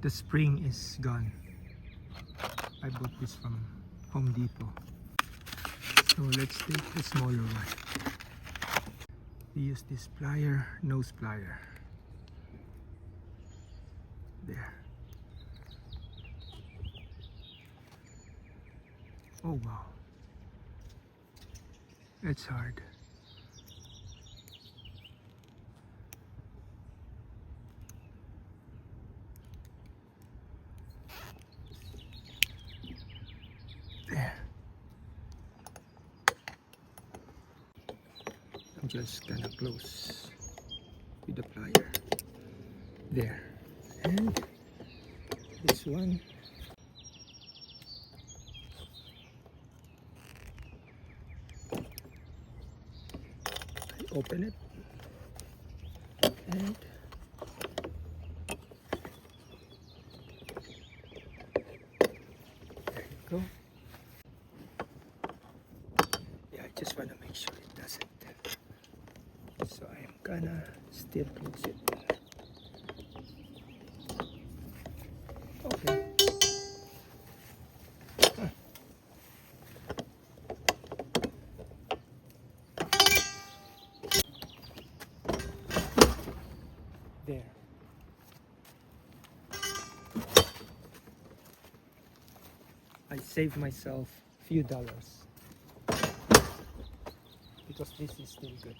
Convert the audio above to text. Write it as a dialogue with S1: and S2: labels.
S1: The spring is gone. I bought this from Home Depot. So let's take the smaller one. We use this plier, nose plier. There. Oh wow. It's hard. There. I'm just gonna close with the plier. There. And this one. I open it. And there you go. Yeah, I just want to make sure it doesn't. So I'm gonna still close it. Okay. There. I saved myself a few dollars because this is still good.